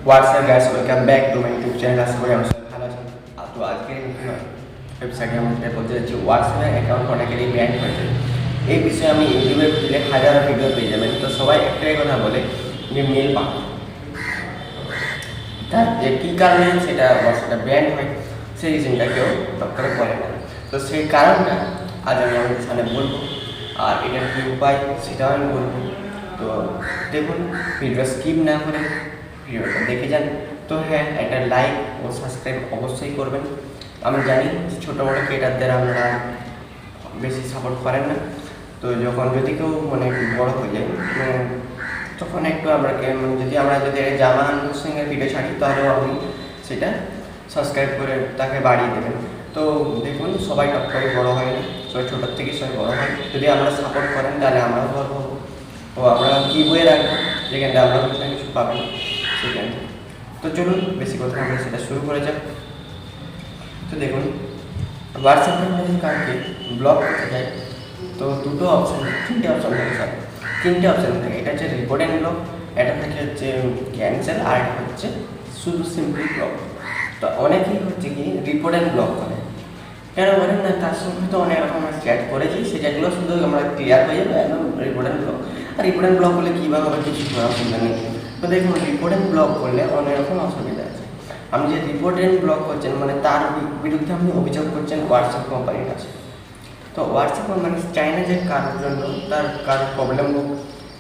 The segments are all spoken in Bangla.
WhatsApp guys, welcome back to my YouTube channel. আশা করি আমরা সবাই ভালো আছেন। তো আজকে ওয়েবসাইটে আমরা যেটা বলতে যাচ্ছি, হোয়াটসঅ্যাপের অ্যাকাউন্ট অনেকেরই ব্যান হয়েছে। এই বিষয়ে আমি ইউটিউবে খুলে হাজারো ভিডিও পেয়ে যাবেন। তো সবাই একটাই কথা বলে যে মেল পাঠান, তার যে কী কারণে সেটা হোয়াটসঅ্যাপটা ব্যান হয় সেই রিজনটা কেউ ডক্টরে বলে না। তো সেই কারণটা আজ আমি আমাদের সামনে বলবো, আর এটার কী উপায় সেটাও আমি বলবো। তো দেখুন, ভিডিও স্কিপ না করে ভিডিওটা দেখে যান। তো হ্যাঁ, একটা লাইক ও সাবস্ক্রাইব অবশ্যই করবেন। আমি জানি যে ছোটো মোটো ক্রিয়েটারদের আপনারা বেশি সাপোর্ট করেন না। তো যদি কেউ একটু বড়ো হয়ে যায়, তখন একটু যদি আমরা জামা আনবক্সিংয়ের ভিডিও ছাড়ি, তাহলেও আপনি সেটা সাবস্ক্রাইব করে তাকে বাড়িয়ে দেবেন। তো দেখুন, সবাই টপ করে বড়ো হয় না, সবাই ছোটোর থেকে সবাই বড়ো হয়। যদি আমরা সাপোর্ট করেন তাহলে আমরাও গর্ব হবো। তো আমরা কী বয়ে রাখবো, যেখানে আমরা কিছু পাবেন সেখানে। তো চলুন, বেশি কথা আমরা সেটা শুরু করে যাক। তো দেখুন, হোয়াটসঅ্যাপের মধ্যে কাউকে ব্লক করতে চাই, তো তিনটে অপশান থাকে। তিনটে অপশান থাকে, এটা হচ্ছে রিপোর্ট অ্যান্ড ব্লক, এটা থাকে হচ্ছে ক্যান্সেল, আর এটা হচ্ছে শুধু সিম্পলি ব্লক। তো অনেকেই হচ্ছে কি রিপোর্ট অ্যান্ড ব্লক করে, কেন বলেন না? তার সঙ্গে তো অনেক রকম আমরা চ্যাট করেছি, সেটাগুলো শুধু আমরা ক্লিয়ার হয়ে যাবে একদম রিপোর্ট অ্যান্ড ব্লক। আর রিপোর্ট অ্যান্ড ব্লক করলে কীভাবে হবে, কিছু অসুবিধা নেই। তো দেখুন, রিপোর্ট অ্যান্ড ব্লক করলে অনেক রকম অসুবিধা আছে। আপনি যে রিপোর্ট অ্যান্ড ব্লক করছেন, তার বিরুদ্ধে আপনি অভিযোগ করছেন হোয়াটসঅ্যাপ কোম্পানির কাছে। তো হোয়াটসঅ্যাপ কোম্পানি চায় না যে কারোর জন্য কারোর প্রবলেম হোক,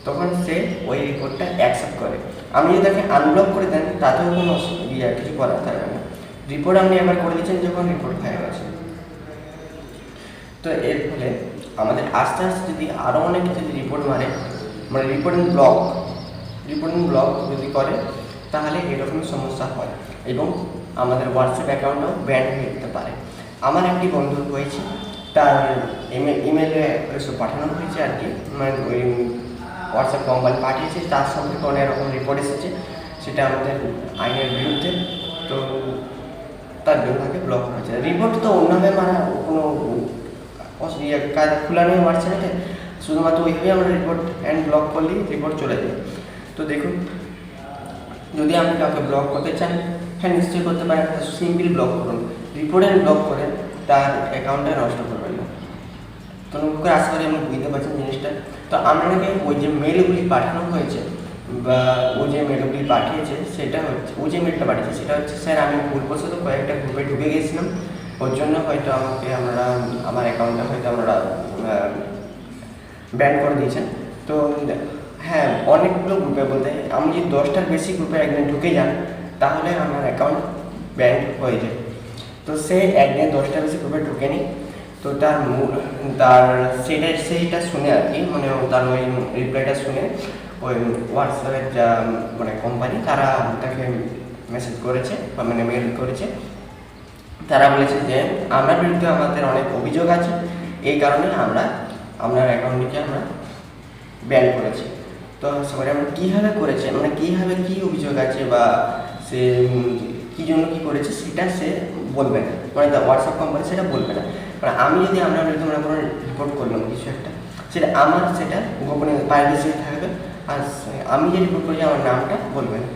তখন সে ওই রিপোর্টটা অ্যাকসেপ্ট করে। আপনি যদি তাকে আনব্লক করে দেন, তাতেও কোনো অসুবিধা কিছু করার থাকবে না। রিপোর্ট আপনি একবার করে দিচ্ছেন, যখন রিপোর্ট হয়ে গেছে। তো এর ফলে আমাদের আস্তে আস্তে যদি আরও অনেক যদি রিপোর্ট রিপোর্ট অ্যান্ড ব্লক যদি করে, তাহলে এরকম সমস্যা হয় এবং আমাদের হোয়াটসঅ্যাপ অ্যাকাউন্টও ব্যান হয়ে যেতে পারে। আমার একটি বন্ধু হয়েছে, তার ইমেলে এসব পাঠানো হয়েছে আর কি, ওই হোয়াটসঅ্যাপ কোম্পানি পাঠিয়েছে, তার সম্পর্কে অনেক রকম রিপোর্ট এসেছে, সেটা আমাদের আইনের বিরুদ্ধে। তো তার জন্য তাকে ব্লক হয়েছে। রিপোর্ট তো অন্যভাবে কোনো কাজ খোলা নেই হোয়াটসঅ্যাপে, শুধুমাত্র ওইভাবে আমরা রিপোর্ট অ্যান্ড ব্লক করলেই রিপোর্ট চলে যায়। তো দেখুন, যদি আপনি কাউকে ব্লক করতে চান, হ্যাঁ নিশ্চয়ই করতে পারেন। সিম্পল ব্লক করুন, রিপোর্ট অ্যান্ড ব্লক করে তার অ্যাকাউন্টটা নষ্ট করবেন না। তো করে আশা করি আপনি বুঝতে পারছেন জিনিসটা। তো আপনাকে ওই যে মেলগুলি পাঠানো হয়েছে, বা ও যে মেলগুলি পাঠিয়েছে সেটা হচ্ছে, ও যে মেলটা পাঠিয়েছে সেটা হচ্ছে, স্যার আমি ভুলবশত কয়েকটা গ্রুপে ঢুকে গেছিলাম, ওর জন্য হয়তো আমার অ্যাকাউন্টটা হয়তো আপনারা ব্যান করে দিয়েছেন। তো হ্যাঁ, অনেকগুলো গ্রুপে বলতে আমি যদি 10টার বেশি গ্রুপে একদিন ঢুকে যান, তাহলে আমার অ্যাকাউন্ট ব্যান হয়ে যায়। তো সে একদিন 10টার বেশি গ্রুপে ঢুকেনি। তো সেইটা শুনে আর কি, তার ওই রিপ্লাইটা শুনে ওই হোয়াটসঅ্যাপের যা কোম্পানি, তারা তাকে মেসেজ করেছে বা মেল করেছে। তারা বলেছে যে আপনার বিরুদ্ধে আমাদের অনেক অভিযোগ আছে, এই কারণে আমরা আপনার অ্যাকাউন্টটিকে আমরা ব্যান করেছি। তো সবাই আমরা কীভাবে করেছে, কীভাবে কী অভিযোগ আছে বা সে কী জন্য কী করেছে, সেটা সে বলবে না, হোয়াটসঅ্যাপ কোম্পানি সেটা বলবে না। আমি যদি আপনার বিরুদ্ধে কোনো রিপোর্ট করলাম কিছু একটা, সেটা সেটা গোপনীয় প্রাইভেসি থাকবে। আর আমি যে রিপোর্ট করেছি আমার নামটা বলবে না,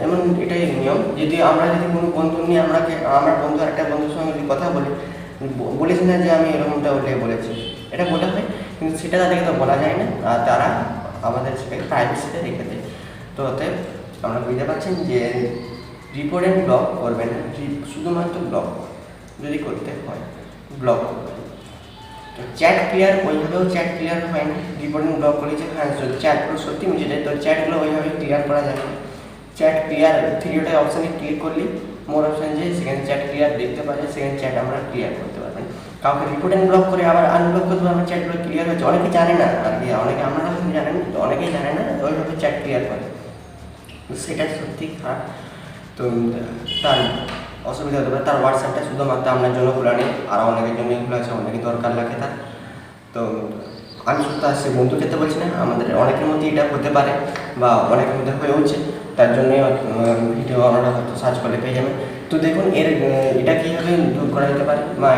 এমন এটাই নিয়ম। যদি কোনো বন্ধু নিয়ে আমার বন্ধু আরেকটা বন্ধুর সঙ্গে যদি কথা বলেছি না যে আমি এরকমটা বলেছি, এটা বলা হয়, কিন্তু সেটা তাদেরকে তো বলা যায় না, আর তারা আমাদের সেটাকে প্রাইভেসিতে রেখে দেয়। তো অতএব আমরা বুঝতে পারছেন যে রিপোর্ট অ্যান্ড ব্লক করবেন, শুধুমাত্র ব্লক যদি করতে হয় ব্লক করবেন। তো চ্যাট ক্লিয়ার, ওইভাবেও চ্যাট ক্লিয়ার হয় না। রিপোর্ট অ্যান্ড ব্লক করেছে, হ্যাঁ চ্যাটগুলো সত্যি মিশে যায়, তো চ্যাটগুলো ওইভাবে ক্লিয়ার করা যায় না। চ্যাট ক্লিয়ার থ্রিটা অপশানে ক্লিক করলে মোর অপশান যে সেখানে চ্যাট ক্লিয়ার দেখতে পাচ্ছে, সেখানে চ্যাট আমরা ক্লিয়ার করতে পারবেন। কাউকে রিপোর্ট অ্যান্ড ব্লক করে আবার আনব্লক করতে পারবেন, চ্যাটগুলো ক্লিয়ার হচ্ছে। অনেকে জানে না আর কি, অনেকে আপনারা জানেন, তো অনেকেই জানে না ওইভাবে চ্যাট ক্লিয়ার করে, তো সেটা সত্যি খারাপ। তো তার অসুবিধা হতে পারে। তার হোয়াটসঅ্যাপটা শুধুমাত্র আপনার জন্য খোলা নেই, আরও অনেকের জন্যই খোলা আছে, অনেকে দরকার লাগে তার। তো আমি শুধু তার সে বন্ধু খেতে বলছি না, আমাদের অনেকের মধ্যে এটা হতে পারে বা অনেকের মধ্যে হয়ে উঠছে, তার জন্যই ভিডিও আপনারা হয়তো সার্চ করলে পেয়ে যাবেন। তো দেখুন, এটা কীভাবে দূর করা যেতে পারে, বা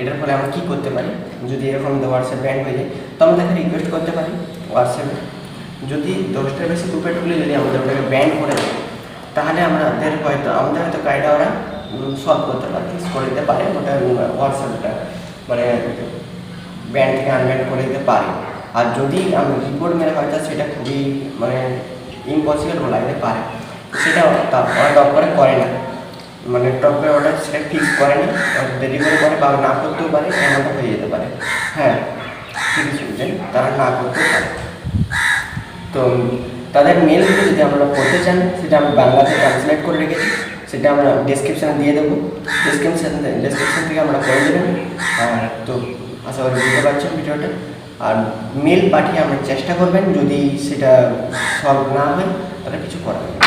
এটার ফলে আমরা কী করতে পারি। যদি এরকম হোয়াটসঅ্যাপ ব্যান হয়ে যায়, তো আমরা তাকে রিকোয়েস্ট করতে পারি হোয়াটসঅ্যাপে যদি 10টার বেশি গ্রুপে ঢুকলে যদি আমাদের ওটাকে ব্যান করে দেয়, তাহলে আমাদের হয়তো কাজটা ওরা সলভ করতে পারে, ফিক্স করে দিতে পারে, ওটা হোয়াটসঅ্যাপটা মানে ব্যান থেকে আনব্যান করে দিতে পারে। আর যদি আমি রিপোর্ট মেরে হয়তো সেটা খুবই মানে ইম্পসিবল লাগতে পারে, সেটা ওরা টপ করে না, মানে টপ করে ওটা সেটা ফিক্স করে না, দেরি করে বা না করতেও পারে, এমনটা হয়ে যেতে পারে। হ্যাঁ, ঠিকই শুনছেন, তারা না করতেও পারে। তো তাদের মেলগুলো যদি আমরা পড়তে চান, সেটা আমি বাংলাতে ট্রান্সলেট করে রেখেছি, সেটা আমরা ডেসক্রিপশানে দিয়ে দেবো, ডেসক্রিপশান থেকে আমরা পড়ে দেবেন। আর তো আশা করি বুঝতে পারছেন ভিডিওটা। আর মেল পাঠিয়ে আমরা চেষ্টা করবেন, যদি সেটা সলভ না হয় তাহলে কিছু করার নেই।